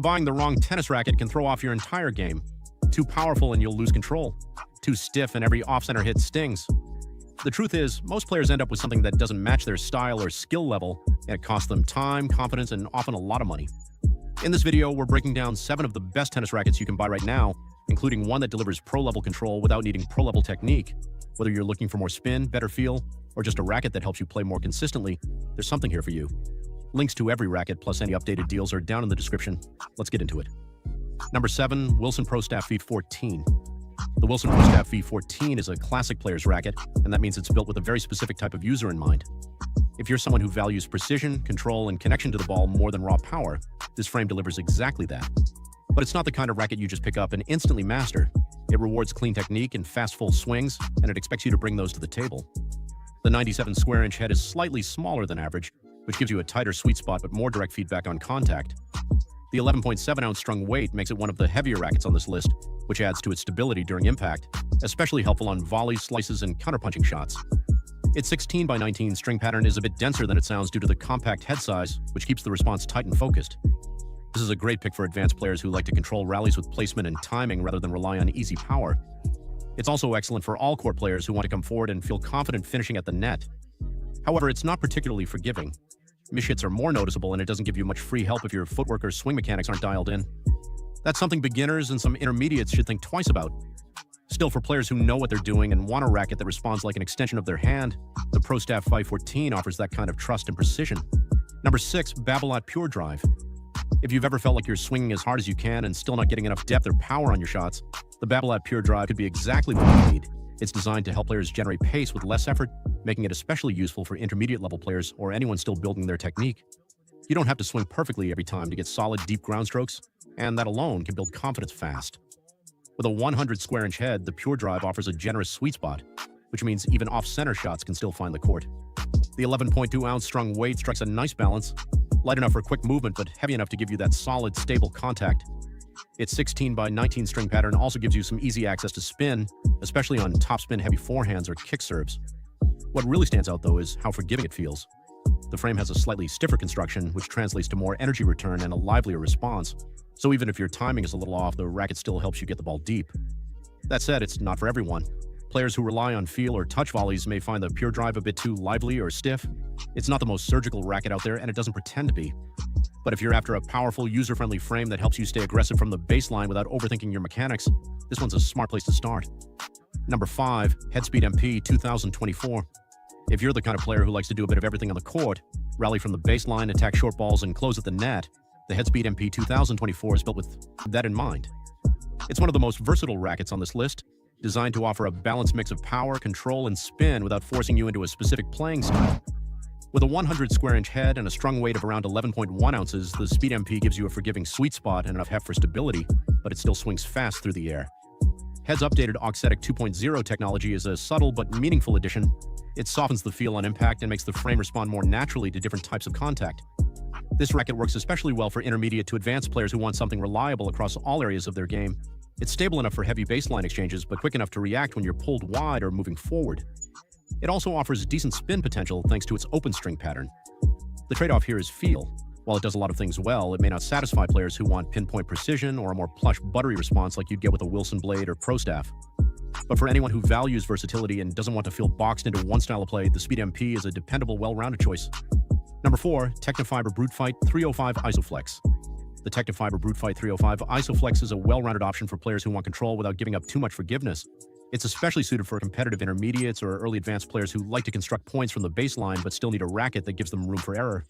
Buying the wrong tennis racket can throw off your entire game. Too powerful and you'll lose control. Too stiff and every off-center hit stings. The truth is, most players end up with something that doesn't match their style or skill level, and it costs them time, confidence, and often a lot of money. In this video, we're breaking down 7 of the best tennis rackets you can buy right now, including one that delivers pro-level control without needing pro-level technique. Whether you're looking for more spin, better feel, or just a racket that helps you play more consistently, there's something here for you. Links to every racket plus any updated deals are down in the description. Let's get into it. Number 7, Wilson Pro Staff V14. The Wilson Pro Staff V14 is a classic player's racket, and that means it's built with a very specific type of user in mind. If you're someone who values precision, control, and connection to the ball more than raw power, this frame delivers exactly that. But it's not the kind of racket you just pick up and instantly master. It rewards clean technique and fast full swings, and it expects you to bring those to the table. The 97 square inch head is slightly smaller than average, which gives you a tighter sweet spot but more direct feedback on contact. The 11.7 ounce strung weight makes it one of the heavier rackets on this list, which adds to its stability during impact, especially helpful on volleys, slices, and counterpunching shots. Its 16 by 19 string pattern is a bit denser than it sounds due to the compact head size, which keeps the response tight and focused. This is a great pick for advanced players who like to control rallies with placement and timing rather than rely on easy power. It's also excellent for all-court players who want to come forward and feel confident finishing at the net. However, it's not particularly forgiving. Mishits are more noticeable, and it doesn't give you much free help if your footwork or swing mechanics aren't dialed in. That's something beginners and some intermediates should think twice about. Still, for players who know what they're doing and want a racket that responds like an extension of their hand, the Pro Staff 514 offers that kind of trust and precision. Number 6, Babolat Pure Drive. If you've ever felt like you're swinging as hard as you can and still not getting enough depth or power on your shots, the Babolat Pure Drive could be exactly what you need. It's designed to help players generate pace with less effort, making it especially useful for intermediate-level players or anyone still building their technique. You don't have to swing perfectly every time to get solid, deep ground strokes, and that alone can build confidence fast. With a 100 square inch head, the Pure Drive offers a generous sweet spot, which means even off-center shots can still find the court. The 11.2 ounce strung weight strikes a nice balance, light enough for quick movement but heavy enough to give you that solid, stable contact. Its 16 by 19 string pattern also gives you some easy access to spin, especially on topspin heavy forehands or kick serves. What really stands out, though, is how forgiving it feels. The frame has a slightly stiffer construction, which translates to more energy return and a livelier response, so even if your timing is a little off, the racket still helps you get the ball deep. That said, it's not for everyone. Players who rely on feel or touch volleys may find the Pure Drive a bit too lively or stiff. It's not the most surgical racket out there, and it doesn't pretend to be. But if you're after a powerful, user-friendly frame that helps you stay aggressive from the baseline without overthinking your mechanics, this one's a smart place to start. Number 5, Headspeed MP 2024. If you're the kind of player who likes to do a bit of everything on the court, rally from the baseline, attack short balls, and close at the net, the Headspeed MP 2024 is built with that in mind. It's one of the most versatile rackets on this list, designed to offer a balanced mix of power, control, and spin without forcing you into a specific playing style. With a 100 square inch head and a strung weight of around 11.1 ounces, the Speed MP gives you a forgiving sweet spot and enough heft for stability, but it still swings fast through the air. Head's updated Auxetic 2.0 technology is a subtle but meaningful addition. It softens the feel on impact and makes the frame respond more naturally to different types of contact. This racket works especially well for intermediate to advanced players who want something reliable across all areas of their game. It's stable enough for heavy baseline exchanges, but quick enough to react when you're pulled wide or moving forward. It also offers decent spin potential thanks to its open string pattern. The trade-off here is feel. While it does a lot of things well, it may not satisfy players who want pinpoint precision or a more plush, buttery response like you'd get with a Wilson Blade or Pro Staff. But for anyone who values versatility and doesn't want to feel boxed into one style of play, the Speed MP is a dependable, well-rounded choice. Number 4, Technifiber Brute Fight 305 Isoflex. The Technifiber Brute Fight 305 Isoflex is a well-rounded option for players who want control without giving up too much forgiveness. It's especially suited for competitive intermediates or early advanced players who like to construct points from the baseline but still need a racket that gives them room for error.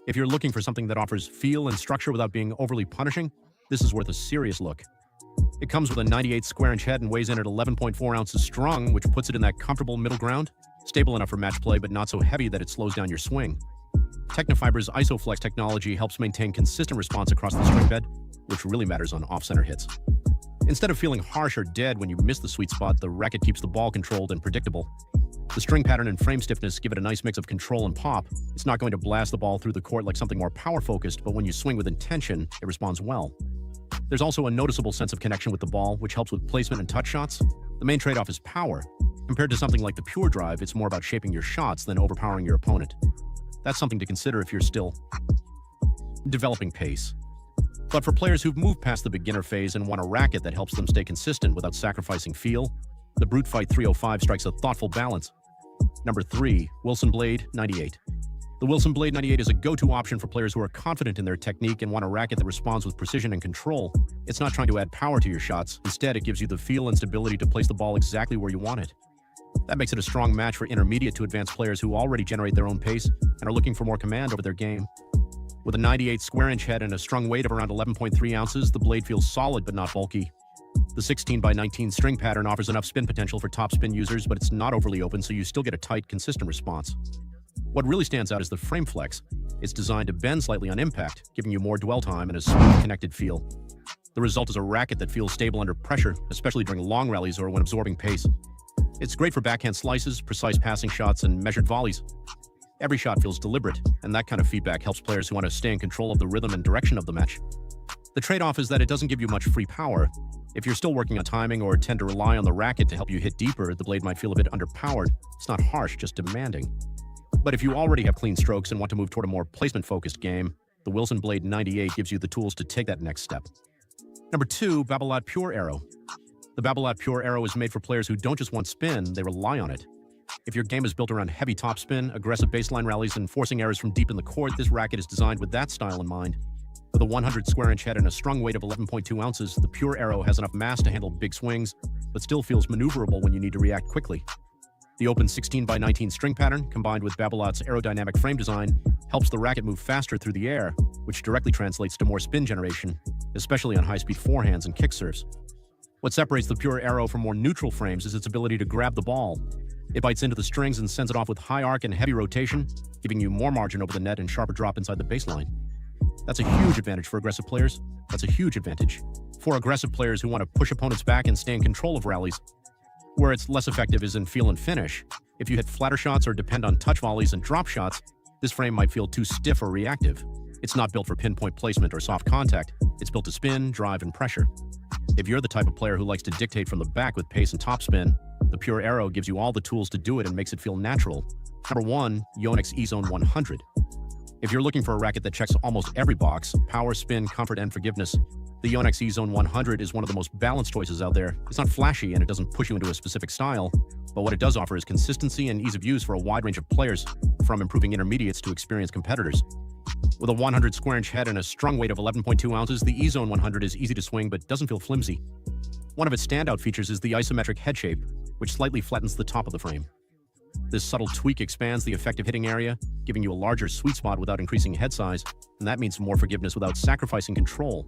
If you're looking for something that offers feel and structure without being overly punishing, this is worth a serious look. It comes with a 98 square inch head and weighs in at 11.4 ounces strung, which puts it in that comfortable middle ground, stable enough for match play but not so heavy that it slows down your swing. Technifiber's Isoflex technology helps maintain consistent response across the string bed, which really matters on off-center hits. Instead of feeling harsh or dead when you miss the sweet spot, the racket keeps the ball controlled and predictable. The string pattern and frame stiffness give it a nice mix of control and pop. It's not going to blast the ball through the court like something more power-focused, but when you swing with intention, it responds well. There's also a noticeable sense of connection with the ball, which helps with placement and touch shots. The main trade-off is power. Compared to something like the Pure Drive, it's more about shaping your shots than overpowering your opponent. That's something to consider if you're still developing pace. But for players who've moved past the beginner phase and want a racket that helps them stay consistent without sacrificing feel, the Brute Fight 305 strikes a thoughtful balance. Number 3. Wilson Blade 98. The Wilson Blade 98 is a go-to option for players who are confident in their technique and want a racket that responds with precision and control. It's not trying to add power to your shots. Instead, it gives you the feel and stability to place the ball exactly where you want it. That makes it a strong match for intermediate to advanced players who already generate their own pace and are looking for more command over their game. With a 98 square-inch head and a strung weight of around 11.3 ounces, the blade feels solid but not bulky. The 16x19 string pattern offers enough spin potential for topspin users, but it's not overly open, so you still get a tight, consistent response. What really stands out is the frame flex. It's designed to bend slightly on impact, giving you more dwell time and a smooth, connected feel. The result is a racket that feels stable under pressure, especially during long rallies or when absorbing pace. It's great for backhand slices, precise passing shots, and measured volleys. Every shot feels deliberate, and that kind of feedback helps players who want to stay in control of the rhythm and direction of the match. The trade-off is that it doesn't give you much free power. If you're still working on timing or tend to rely on the racket to help you hit deeper, the blade might feel a bit underpowered. It's not harsh, just demanding. But if you already have clean strokes and want to move toward a more placement-focused game, the Wilson Blade 98 gives you the tools to take that next step. Number 2, Babolat Pure Arrow. The Babolat Pure Arrow is made for players who don't just want spin, they rely on it. If your game is built around heavy topspin, aggressive baseline rallies, and forcing errors from deep in the court, this racket is designed with that style in mind. With a 100 square-inch head and a strung weight of 11.2 ounces, the Pure Arrow has enough mass to handle big swings, but still feels maneuverable when you need to react quickly. The open 16x19 string pattern, combined with Babolat's aerodynamic frame design, helps the racket move faster through the air, which directly translates to more spin generation, especially on high-speed forehands and kick serves. What separates the Pure Arrow from more neutral frames is its ability to grab the ball. It bites into the strings and sends it off with high arc and heavy rotation, giving you more margin over the net and sharper drop inside the baseline. That's a huge advantage for aggressive players. That's a huge advantage for aggressive players who want to push opponents back and stay in control of rallies. Where it's less effective is in feel and finish. If you hit flatter shots or depend on touch volleys and drop shots, this frame might feel too stiff or reactive. It's not built for pinpoint placement or soft contact. It's built to spin, drive, and pressure. If you're the type of player who likes to dictate from the back with pace and topspin, the Pure Arrow gives you all the tools to do it and makes it feel natural. Number 1, Yonex E-Zone 100. If you're looking for a racket that checks almost every box, power, spin, comfort, and forgiveness, the Yonex E-Zone 100 is one of the most balanced choices out there. It's not flashy and it doesn't push you into a specific style, but what it does offer is consistency and ease of use for a wide range of players, from improving intermediates to experienced competitors. With a 100 square-inch head and a strung weight of 11.2 ounces, the E-Zone 100 is easy to swing but doesn't feel flimsy. One of its standout features is the isometric head shape, which slightly flattens the top of the frame. This subtle tweak expands the effective hitting area, giving you a larger sweet spot without increasing head size, and that means more forgiveness without sacrificing control.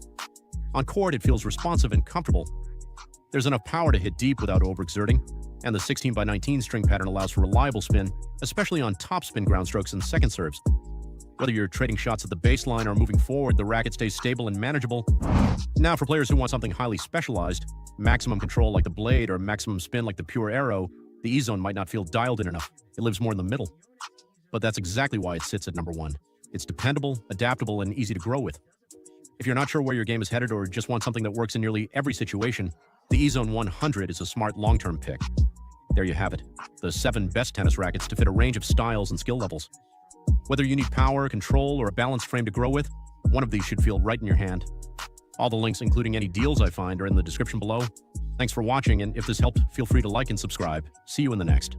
On court, it feels responsive and comfortable. There's enough power to hit deep without overexerting, and the 16x19 string pattern allows for reliable spin, especially on topspin ground strokes and second serves. Whether you're trading shots at the baseline or moving forward, the racket stays stable and manageable. Now, for players who want something highly specialized, maximum control like the blade or maximum spin like the Pure Arrow, the E-Zone might not feel dialed in enough. It lives more in the middle. But that's exactly why it sits at number 1. It's dependable, adaptable, and easy to grow with. If you're not sure where your game is headed or just want something that works in nearly every situation, the E-Zone 100 is a smart long-term pick. There you have it, the 7 best tennis rackets to fit a range of styles and skill levels. Whether you need power, control, or a balanced frame to grow with, one of these should feel right in your hand. All the links, including any deals I find, are in the description below. Thanks for watching, and if this helped, feel free to like and subscribe. See you in the next.